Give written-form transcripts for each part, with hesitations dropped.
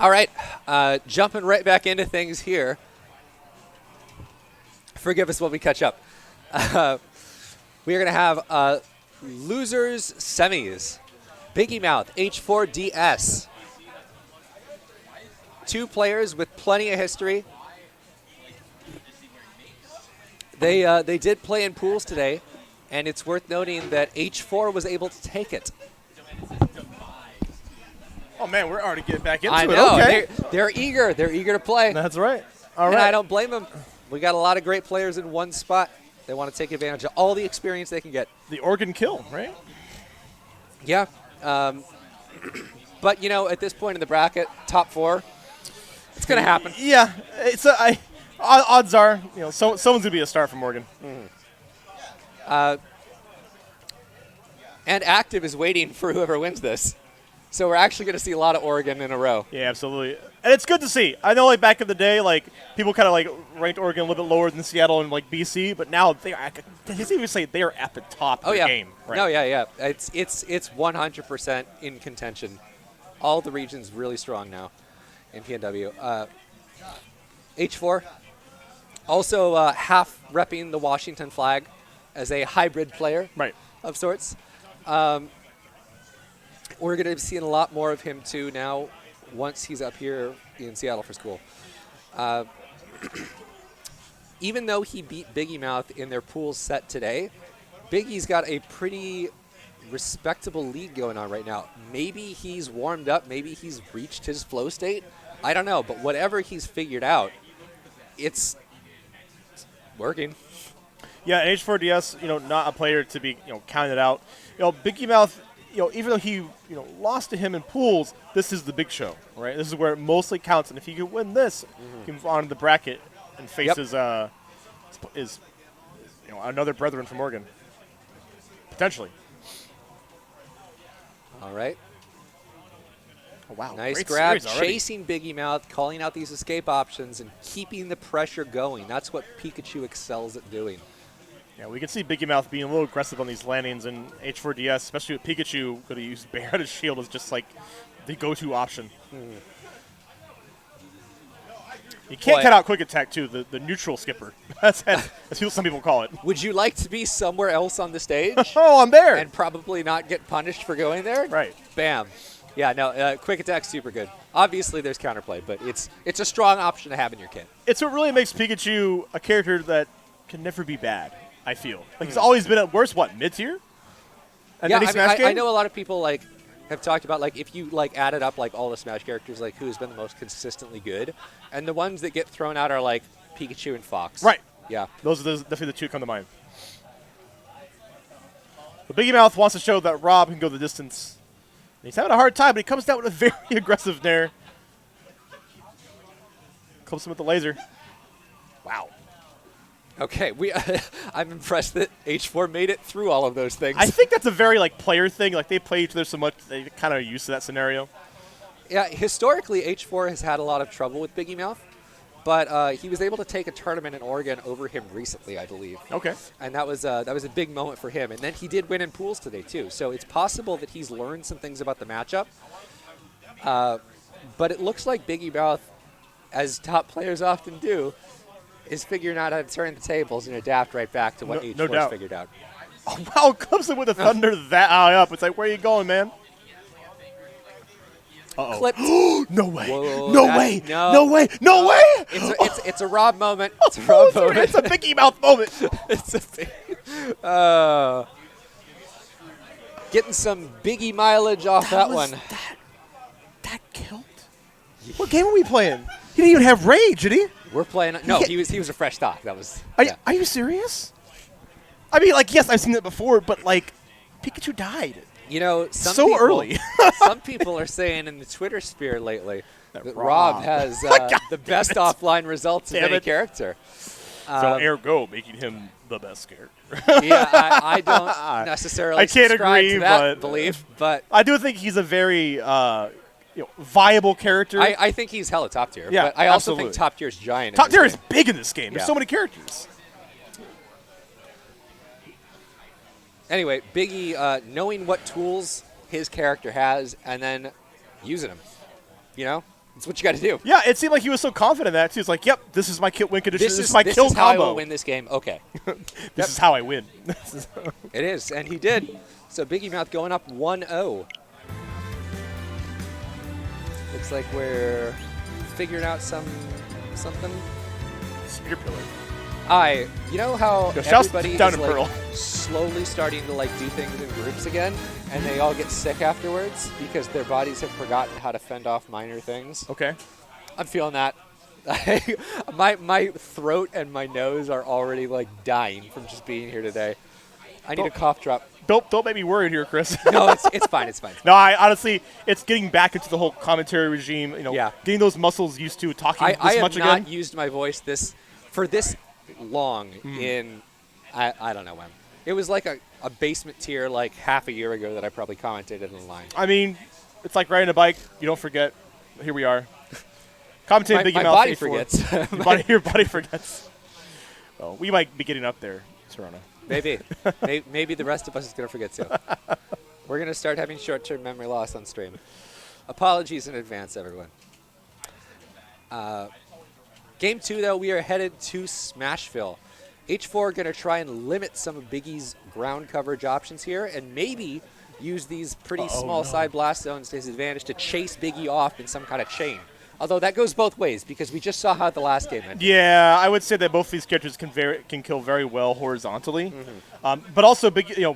All right, jumping right back into things here. Forgive us when we catch up. We are going to have losers semis. Biggymouth, H4DS. 2 players with plenty of history. They did play in pools today, and it's worth noting that H4 was able to take it. Oh, man, we're already getting back into I it. know. Okay. They're eager. They're eager to play. That's right. All And right. I don't blame them. We got a lot of great players in one spot. They want to take advantage of all the experience they can get. The Oregon kill, right? Yeah. But, at this point in the bracket, top 4, it's going to happen. Yeah. Odds are, someone's going to be a star from Oregon. And Active is waiting for whoever wins this. So we're actually going to see a lot of Oregon in a row. Yeah, absolutely. And it's good to see. I know, back in the day, people kind of, ranked Oregon a little bit lower than Seattle and, BC, but now they are, even say they are at the top of the game. Right? No, yeah. It's 100% in contention. All the regions really strong now in PNW. H4, also half repping the Washington flag as a hybrid player of sorts. We're going to be seeing a lot more of him, too, now once he's up here in Seattle for school. Even though he beat Biggymouth in their pool set today, Biggie's got a pretty respectable lead going on right now. Maybe he's warmed up. Maybe he's reached his flow state. I don't know. But whatever he's figured out, it's working. Yeah, H4DS, not a player to be, counted out. Biggymouth, even though he, lost to him in pools, this is the big show, right? This is where it mostly counts. And if he can win this, he can move on to the bracket and face his another brethren from Oregon. Potentially. All right. Oh, wow. Nice Great grab, already. chasing Biggymouth, calling out these escape options, and keeping the pressure going. That's what Pikachu excels at doing. Yeah, we can see Biggymouth being a little aggressive on these landings, and H4DS, especially with Pikachu, going to use Barrett as shield as just the go-to option. You can't cut out quick attack, too, the neutral skipper. That's some people call it. Would you like to be somewhere else on the stage? Oh, I'm there. And probably not get punished for going there? Right. Bam. Yeah, no, quick attack's super good. Obviously, there's counterplay, but it's a strong option to have in your kit. It's what really makes Pikachu a character that can never be bad, I feel. He's always been at worst, mid-tier? Yeah, I know a lot of people, have talked about, if you, added up, all the Smash characters, who's been the most consistently good. And the ones that get thrown out are, Pikachu and Fox. Right. Yeah. Those are definitely the two that come to mind. But Biggymouth wants to show that Rob can go the distance. And he's having a hard time, but he comes down with a very aggressive nair. Clips him with the laser. Wow. Okay, I'm impressed that H4 made it through all of those things. I think that's a very player thing. They play each other so much, they kind of are used to that scenario. Yeah, historically, H4 has had a lot of trouble with Biggymouth, but he was able to take a tournament in Oregon over him recently, I believe. Okay. And that was a big moment for him. And then he did win in pools today, too. So it's possible that he's learned some things about the matchup. But it looks like Biggymouth, as top players often do, is figuring out how to turn the tables and adapt right back to what H4's figured out. Oh, wow, comes in with a thunder that high up. It's where are you going, man? Uh-oh. Clipped. No way. Whoa, no way. No way. No way. It's a Rob moment. It's a Rob moment. It's a Biggymouth moment. It's a big, getting some Biggie mileage off that one. That killed? What game are we playing? He didn't even have rage, did he? We're playing. No, he was a fresh stock. That was. Are you serious? I mean, yes, I've seen it before, but Pikachu died. Early. Some people are saying in the Twitter sphere lately that Rob has the best offline results of any character. So ergo, making him the best character. Yeah, I don't necessarily. I can't agree, to that but belief, but I do think he's a very viable character. I think he's hella top tier. Yeah, but I also absolutely. think top tier is giant. Top tier is big in this game. There's Yeah. so many characters. Anyway, Biggie, knowing what tools his character has and then using them. It's what you got to do. Yeah, it seemed like he was so confident in that too. It's like, yep, this is my win condition. This is my this kill is how combo. I will win this game. Okay. This is how I win. It is, and he did. So Biggymouth going up 1-0. Looks like we're figuring out something. Spear pillar. You know how Yo, shouts everybody down is to like Pearl. slowly starting to like do things in groups again, and they all get sick afterwards because their bodies have forgotten how to fend off minor things. Okay. I'm feeling that. my throat and my nose are already like dying from just being here today. I need a cough drop. Don't make me worried here, Chris. No, it's fine. It's fine. No, I honestly, it's getting back into the whole commentary regime. You know, Yeah. getting those muscles used to talking I this have much not again. used my voice this long in I don't know when. It was like a basement tier like half a year ago that I probably commented in the line. I mean, it's like riding a bike. You don't forget. Here we are. Commentating Biggymouth. My body H4. forgets. Your body forgets. Well, we might be getting up there, Serrano. Maybe. Maybe the rest of us is going to forget too. We're going to start having short-term memory loss on stream. Apologies in advance, everyone. Game 2, though, we are headed to Smashville. H4 going to try and limit some of Biggie's ground coverage options here and maybe use these pretty small side blast zones to his advantage to chase Biggie off in some kind of chain. Although that goes both ways because we just saw how the last game ended. Yeah, I would say that both these characters can kill very well horizontally, but also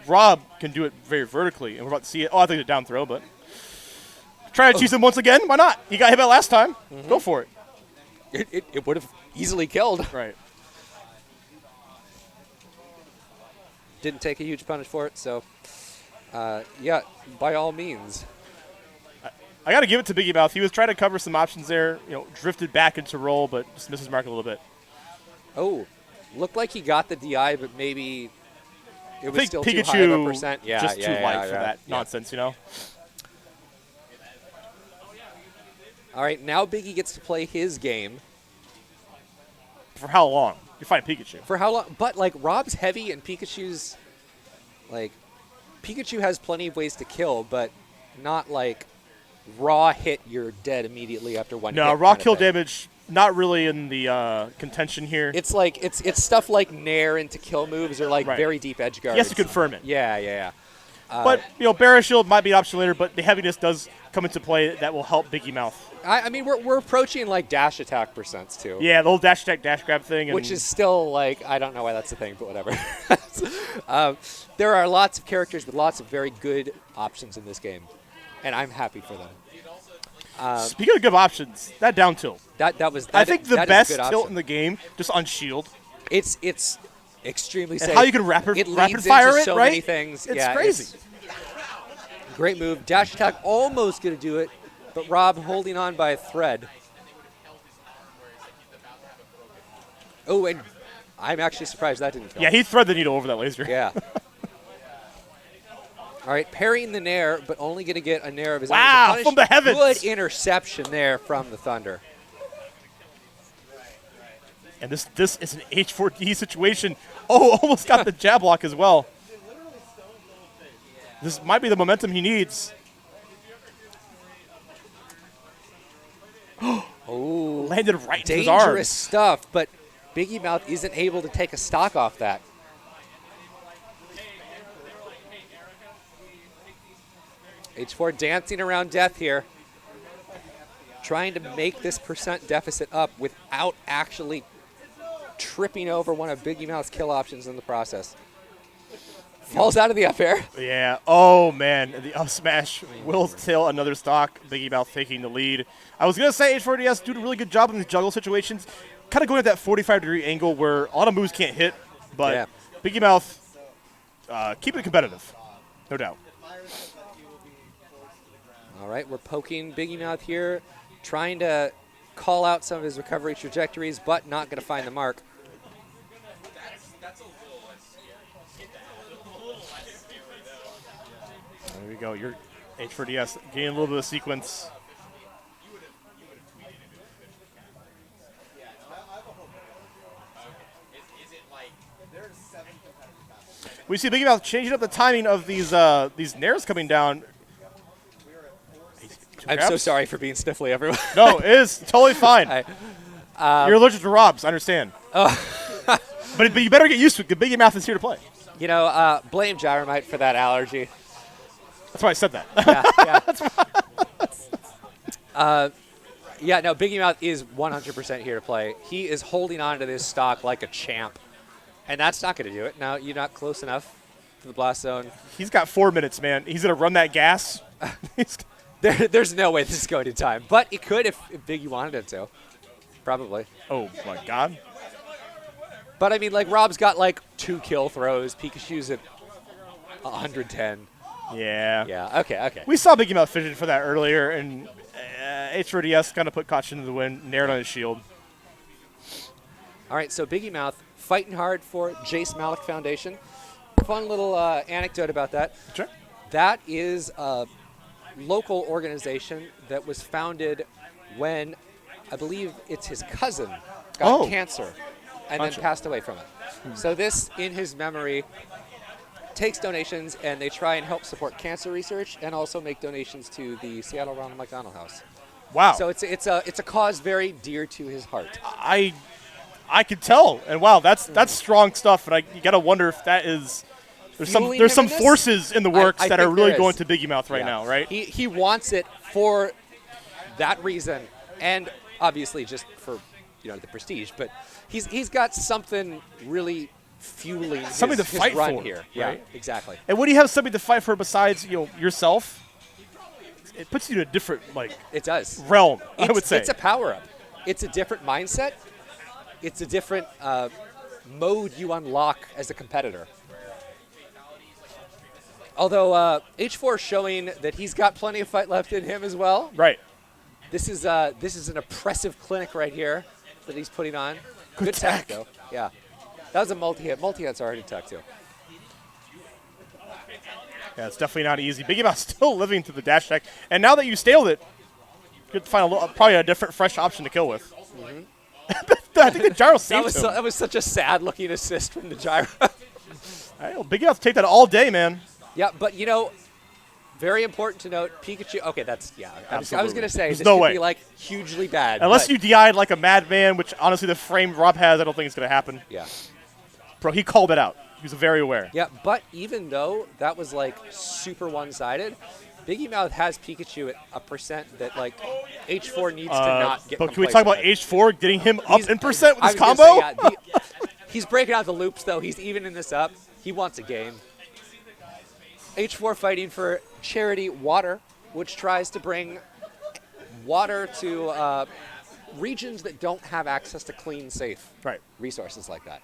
Rob can do it very vertically, and we're about to see it. Oh, I think it's a down throw, but try to choose him once again. Why not? You got hit by last time. Go for it. It would have easily killed. Right. Didn't take a huge punish for it, so yeah, by all means. I got to give it to Biggymouth. He was trying to cover some options there, drifted back into roll, but just misses mark a little bit. Oh, looked like he got the DI, but maybe it was still Pikachu too high of a percent. Yeah, just too light for that yeah. nonsense, All right, now Biggie gets to play his game. For how long? You're fighting Pikachu. For how long? But, like, Rob's heavy and Pikachu's, like, Pikachu has plenty of ways to kill, but not, like, raw hit, you're dead immediately after one hit. No, raw kind of kill thing. damage, not really in the contention here. It's like, it's stuff like Nair into kill moves or, like, very deep edge guards. He has to confirm it. Yeah. But, Barra Shield might be an option later, but the heaviness does come into play that will help Biggymouth. I mean, we're approaching, like, dash attack percents, too. Yeah, the old dash attack, dash grab thing. Which is still, like, I don't know why that's a thing, but whatever. There are lots of characters with lots of very good options in this game, and I'm happy for them. Speaking of good options, that down tilt. I think the best tilt in the game, just on shield. It's extremely safe. How you can rapid leads fire into it, so right? many things. It's yeah, crazy. Great move. Dash attack almost going to do it, but Rob holding on by a thread. Oh, and I'm actually surprised that didn't kill. Yeah, he thread the needle over that laser. Yeah. All right, parrying the Nair, but only going to get a Nair of his own. Wow, from the heavens. Good interception there from the Thunder. And this is an H4D situation. Oh, almost got the jab block as well. This might be the momentum he needs. Oh, landed right into his arms. Dangerous stuff, but Biggymouth isn't able to take a stock off that. H4 dancing around death here. Trying to make this percent deficit up without actually tripping over one of Biggymouth's kill options in the process. Falls out of the up air. Yeah. Oh, man. The up smash will tail another stock. Biggymouth taking the lead. I was going to say H4DS do a really good job in these juggle situations. Kind of going at that 45-degree angle where a lot of moves can't hit. But Biggymouth keeping it competitive. No doubt. All right, we're poking Biggymouth here. Trying to call out some of his recovery trajectories, but not going to find the mark. There we go. Your H4DS getting a little bit of sequence. We see Biggymouth changing up the timing of these Nairs coming down. I'm so sorry for being sniffly, everyone. No, it is totally fine. You're allergic to Robs, I understand. But you better get used to it. The Biggymouth is here to play. You know, blame Gyromite for that allergy. That's why I said that. Yeah, no, Biggymouth is 100% here to play. He is holding on to this stock like a champ, and that's not going to do it. Now, you're not close enough to the blast zone. He's got 4 minutes, man. He's going to run that gas. There's no way this is going in time, but it could if Biggie wanted it to. Probably. Oh, my God. But, I mean, like, Rob's got, like, 2 kill throws. Pikachu's at 110. Yeah. Yeah, okay. We saw Biggymouth fishing for that earlier, and H4DS kind of put caution to the wind, nared on his shield. All right, so Biggymouth fighting hard for Jace Malik Foundation. Fun little anecdote about that. Sure. That is a local organization that was founded when I believe it's his cousin got cancer and then passed away from it. So this, in his memory, takes donations, and they try and help support cancer research and also make donations to the Seattle Ronald McDonald House. Wow. So it's a cause very dear to his heart. I could tell, and wow, that's strong stuff. And you gotta wonder if that is there's some forces in the works that are really going to Biggymouth right now, right? He wants it for that reason, and obviously just for the prestige. But he's got something really fueling something his to fight run for here. right? Yeah, exactly. And when you have something to fight for besides yourself, it puts you in a different it does realm. I would say it's a power up. It's a different mindset. It's a different mode you unlock as a competitor. Although H4 showing that he's got plenty of fight left in him as well. Right. This is an oppressive clinic right here that he's putting on. Good tech though. Yeah. That was a multi-hit. Multi-hit's already tech too. Yeah, it's definitely not easy. Biggymouth still living to the dash tech. And now that you staled it, you could find probably a different, fresh option to kill with. Mm-hmm. I think the gyro saved him. That was such a sad-looking assist from the gyro. Biggymouth take that all day, man. Yeah, but very important to note, Pikachu. Okay, I was going to say, There's this no could way. be hugely bad. Unless you DI'd like a madman, which honestly the frame Rob has, I don't think it's going to happen. Yeah. Bro, he called it out. He was very aware. Yeah, but even though that was super one-sided, Biggymouth has Pikachu at a percent that H4 needs to not get. But can we talk about with. H4 getting him up in percent with his I was combo? gonna say, he's breaking out the loops though. He's evening this up. He wants a game. H4 fighting for Charity Water, which tries to bring water to regions that don't have access to clean, safe resources like that.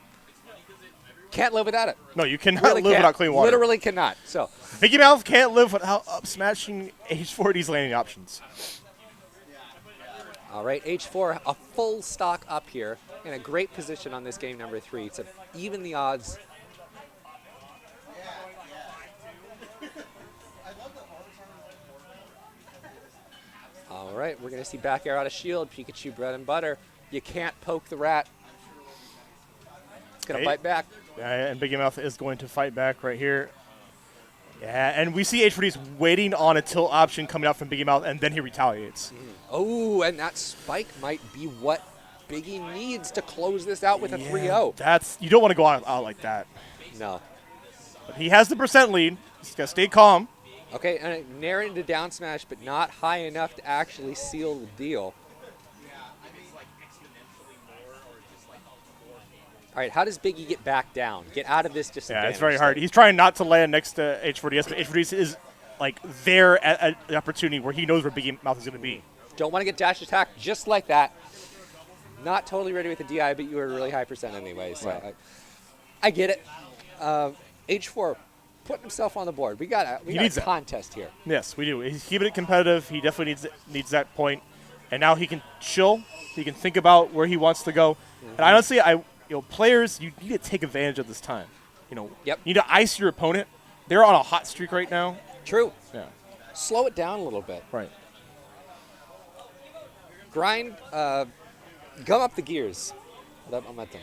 Can't live without it. No, you cannot live without clean water. Literally cannot. So Biggymouth can't live without up smashing H4D's landing options. All right, H4, a full stock up here in a great position on this game number 3 to even the odds. All right, we're going to see back air out of shield. Pikachu bread and butter. You can't poke the rat. It's going to bite back. Yeah, and Biggymouth is going to fight back right here. Yeah, and we see H4D's waiting on a tilt option coming out from Biggymouth, and then he retaliates. Oh, and that spike might be what Biggie needs to close this out with a 3-0. You don't want to go out like that. No. But he has the percent lead. He's got to stay calm. Okay, and narrowing to down smash, but not high enough to actually seal the deal. All right, how does Biggie get back down? Get out of this disadvantage? Yeah, it's very hard. He's trying not to land next to H4DS, but H4DS is there at the opportunity where he knows where Biggymouth is going to be. Don't want to get dash attack just like that. Not totally ready with the DI, but you were a really high percent anyway, so I get it. H4 putting himself on the board. We got a contest here. Yes, we do. He's keeping it competitive. He definitely needs that point. And now he can chill. He can think about where he wants to go. Mm-hmm. And honestly, players, you need to take advantage of this time. You need to ice your opponent. They're on a hot streak right now. True. Yeah. Slow it down a little bit. Right. Grind, gum up the gears. On that thing.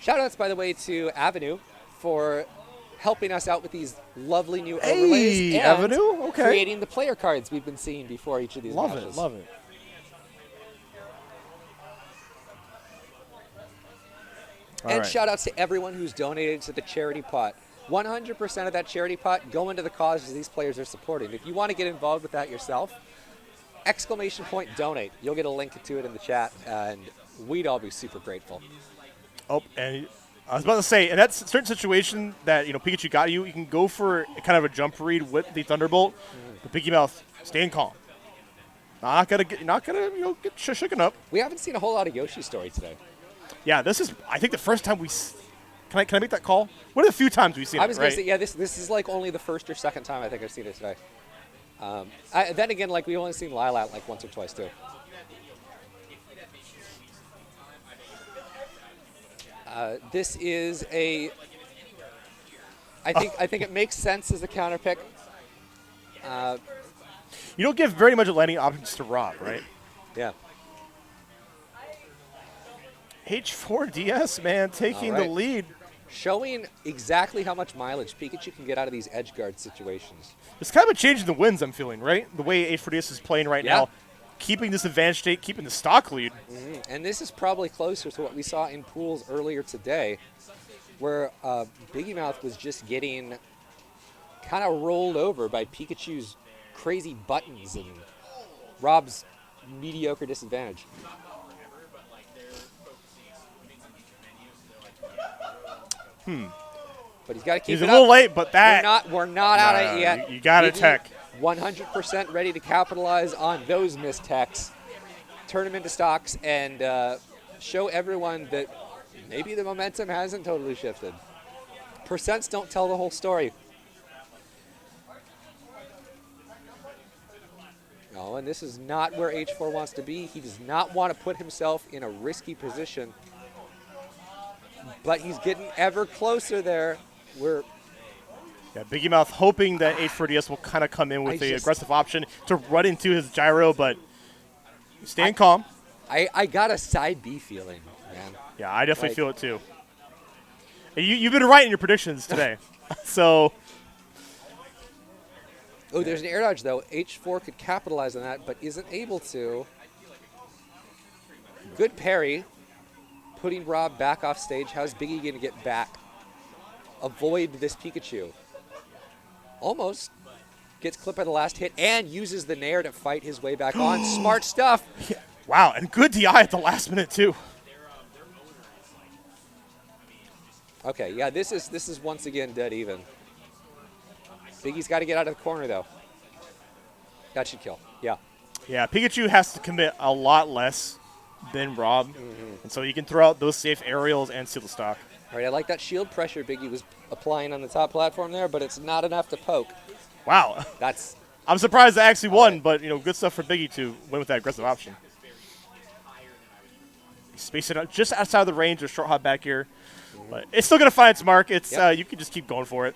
Shoutouts, by the way, to Avenue for helping us out with these lovely new overlays Hey, and Avenue? Okay. creating the player cards we've been seeing before each of these Love matches. it, love it. And shout outs to everyone who's donated to the charity pot. 100% of that charity pot go into the causes these players are supporting. If you want to get involved with that yourself, !donate. You'll get a link to it in the chat, and we'd all be super grateful. Oh, and I was about to say, in that certain situation that Pikachu got you, you can go for kind of a jump read with the Thunderbolt. But Biggymouth, staying calm. Not gonna get shooken up. We haven't seen a whole lot of Yoshi's story today. Yeah, this is I think the first time we. Can I make that call? One of the few times we've seen it. I was going to say, yeah, this is like only the first or second time I think I've seen it today. Then again, like we've only seen Lilat like once or twice too. This is a. I think it makes sense as a counter pick. You don't give very much landing options to Rob, right? Yeah. H4DS, man, taking the lead. Showing exactly how much mileage Pikachu can get out of these edge guard situations. It's kind of a change in the winds, I'm feeling, right? The way H4DS is playing right now, keeping this advantage state, keeping the stock lead. And this is probably closer to what we saw in pools earlier today, where Biggymouth was just getting kind of rolled over by Pikachu's crazy buttons and Rob's mediocre disadvantage. But he's got to keep He's it a little up. late, but that We're not out of it yet. You got to tech. 100% ready to capitalize on those missed techs, turn them into stocks, and show everyone that maybe the momentum hasn't totally shifted. Percents don't tell the whole story. No, and this is not where H4 wants to be. He does not want to put himself in a risky position. But he's getting ever closer there. Yeah, Biggymouth hoping that H4DS will kind of come in with the aggressive option to run into his gyro, but staying calm. I got a side B feeling, man. Yeah, I definitely feel it too. You've been right in your predictions today. So. Oh, there's an air dodge, though. H4 could capitalize on that, but isn't able to. Good parry. Putting Rob back off stage. How's Biggie going to get back? Avoid this Pikachu. Almost gets clipped by the last hit and uses the Nair to fight his way back on. Smart stuff. Yeah. Wow, and good DI at the last minute, too. Okay, yeah, this is once again dead even. Biggie's got to get out of the corner, though. That should kill. Yeah. Yeah, Pikachu has to commit a lot less than Rob, and so you can throw out those safe aerials and steal the stock. All right, I like that shield pressure Biggie was applying on the top platform there, but it's not enough to poke. Wow. That's. I'm surprised I actually won, but good stuff for Biggie to win with that aggressive option. Space it out just outside of the range of short hop back here, but it's still gonna find its mark. It's you can just keep going for it.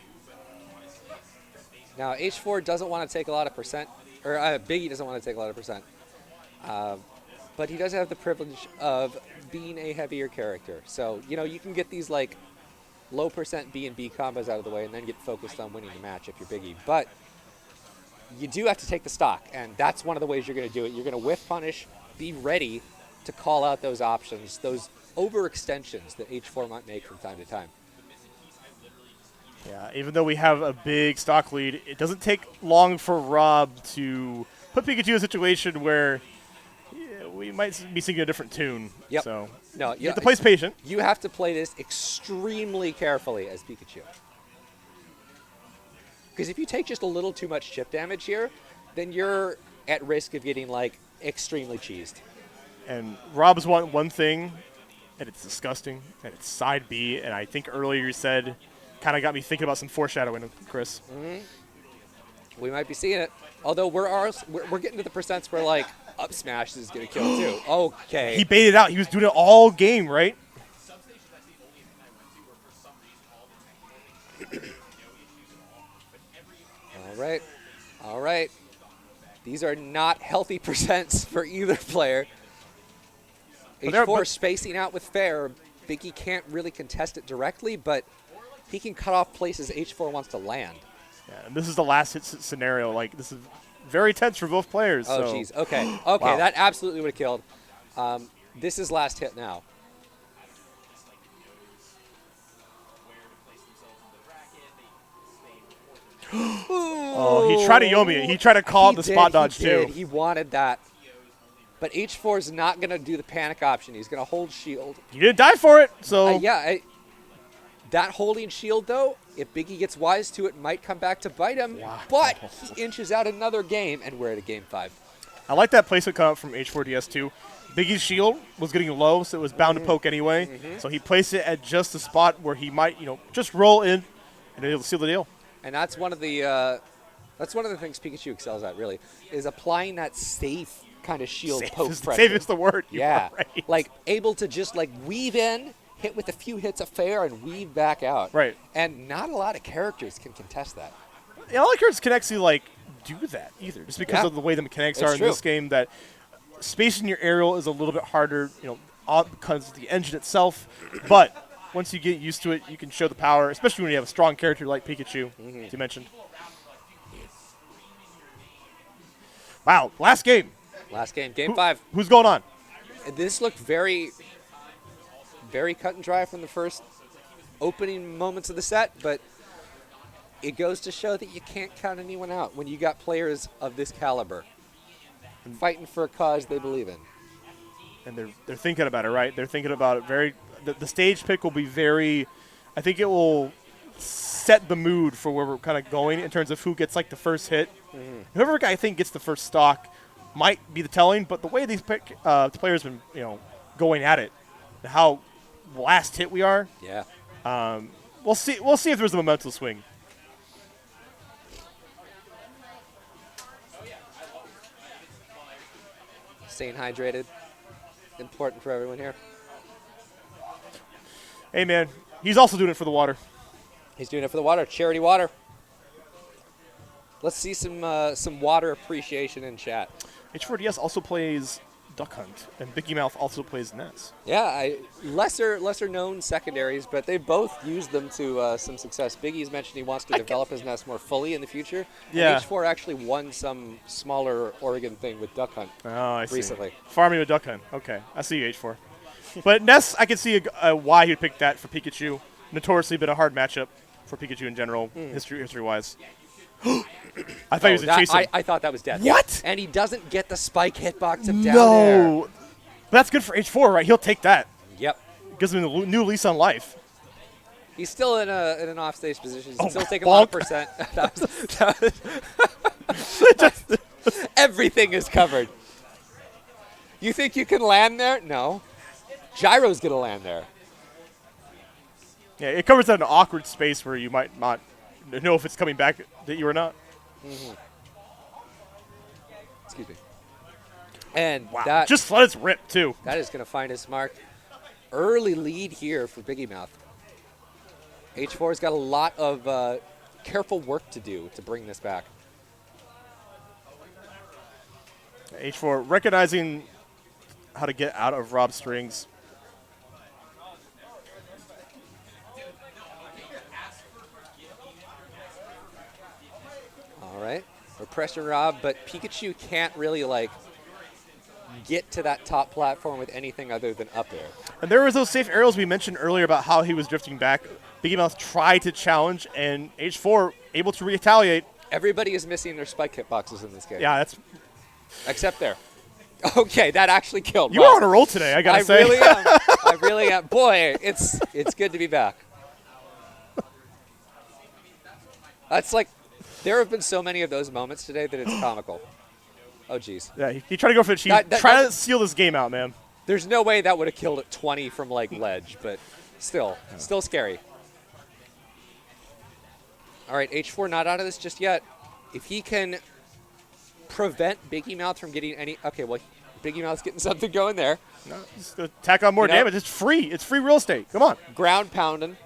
Now H4 doesn't want to take a lot of percent, or Biggie doesn't want to take a lot of percent. But he does have the privilege of being a heavier character. So, you can get these, like, low percent B and B combos out of the way and then get focused on winning the match if you're Biggie. But you do have to take the stock, and that's one of the ways you're going to do it. You're going to whiff punish, be ready to call out those options, those overextensions that H4 might make from time to time. Yeah, even though we have a big stock lead, it doesn't take long for Rob to put Pikachu in a situation where we might be singing a different tune. Yep. So no, you have to play patient. You have to play this extremely carefully as Pikachu. Because if you take just a little too much chip damage here, then you're at risk of getting, like, extremely cheesed. And Rob's want one thing, and it's disgusting, and it's side B, and I think earlier you said kind of got me thinking about some foreshadowing, Chris. Mm-hmm. We might be seeing it. Although we're getting to the percents where, like, up smash is going to kill too. Okay. He baited out. He was doing it all game, right? All right. These are not healthy percents for either player. H4 spacing out with fair. Biggie can't really contest it directly, but he can cut off places H4 wants to land. Yeah, and this is the last hit scenario. Like, this is very tense for both players. Oh, so. jeez. Okay. Okay, Wow. that absolutely would have killed. This is last hit now. Oh, he tried to Yomi it. He tried to call it the spot dodge, too. He wanted that. But H4 is not going to do the panic option. He's going to hold shield. He didn't die for it, so. That holding shield, though, if Biggie gets wise to it, might come back to bite him. Wow. But he inches out another game, and we're at a game 5. I like that placement coming up from H4DS, too. Biggie's shield was getting low, so it was bound to poke anyway. So he placed it at just the spot where he might, just roll in, and it'll seal the deal. And that's one of the things Pikachu excels at, really, is applying that safe kind of shield poke pressure. Safe is the word. Yeah, Right. like able to just like weave in, hit with a few hits of fair, and weave back out. Right. And not a lot of characters can contest that. Yeah, all characters can actually do that either, just because of the way the mechanics are in this game. That spacing your aerial is a little bit harder, because of the engine itself. But once you get used to it, you can show the power, especially when you have a strong character like Pikachu, as you mentioned. Wow, last game. Last game, game 5. Who's going on? This looked very, very cut and dry from the first opening moments of the set, but it goes to show that you can't count anyone out when you got players of this caliber fighting for a cause they believe in. And they're thinking about it, right? They're thinking about it very. The stage pick will be very. I think it will set the mood for where we're kind of going in terms of who gets the first hit. Whoever I think gets the first stock might be the telling, but the way these players have been, going at it, and how last hit we are. Yeah. We'll see. We'll see if there's a momentum swing. Staying hydrated. Important for everyone here. Hey, man. He's also doing it for the water. He's doing it for the water. Charity water. Let's see some water appreciation in chat. H4DS also plays Duck Hunt, and Biggymouth also plays Nets. Yeah, lesser known secondaries, but they both used them to some success. Biggie's mentioned he wants to develop his nest more fully in the future. Yeah. And H4 actually won some smaller Oregon thing with Duck Hunt recently. Farming with Duck Hunt. Okay, I see you, H4. But Ness, I can see why he'd pick that for Pikachu. Notoriously been a hard matchup for Pikachu in general, history-wise. I thought he was chasing. I thought that was death. What? And he doesn't get the spike hitbox him down there. No. But that's good for H4, right? He'll take that. Yep. Gives him a new lease on life. He's still in an off-stage position. He's still taking a lot of percent. Everything is covered. You think you can land there? No. Gyro's going to land there. Yeah, it covers that in an awkward space where you might not know if it's coming back at you or not. Excuse me. And Wow. that Just let it rip, too. that is going to find his mark. Early lead here for Biggymouth. H4's got a lot of careful work to do to bring this back. H4 recognizing how to get out of Rob's strings. All right. We're pressuring Rob, but Pikachu can't really, get to that top platform with anything other than up air. And there was those safe aerials we mentioned earlier about how he was drifting back. Biggymouth tried to challenge, and H4 able to retaliate. Everybody is missing their spike hitboxes in this game. Yeah, that's. Except there. Okay, that actually killed. You are on a roll today, I gotta say. I really am. I really am. Boy, it's good to be back. That's there have been so many of those moments today that it's comical. Oh, geez. Yeah, he tried to go for the cheat. Try to seal this game out, man. There's no way that would have killed at 20 from ledge, but still scary. All right, H4 not out of this just yet. If he can prevent Biggymouth from getting any... Okay, well, Biggymouth's getting something going there. No, just tack on more damage. It's free. It's free real estate. Come on. Ground pounding.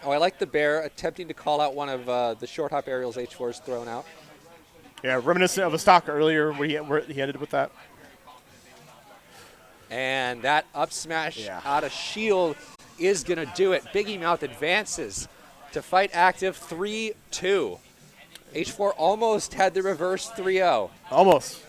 Oh, I like the bear attempting to call out one of the short hop aerials H4's thrown out. Yeah, reminiscent of a stock earlier where he ended with that. And that up smash out of shield is going to do it. Biggymouth advances to fight active 3-2. H4 almost had the reverse 3-0. Almost.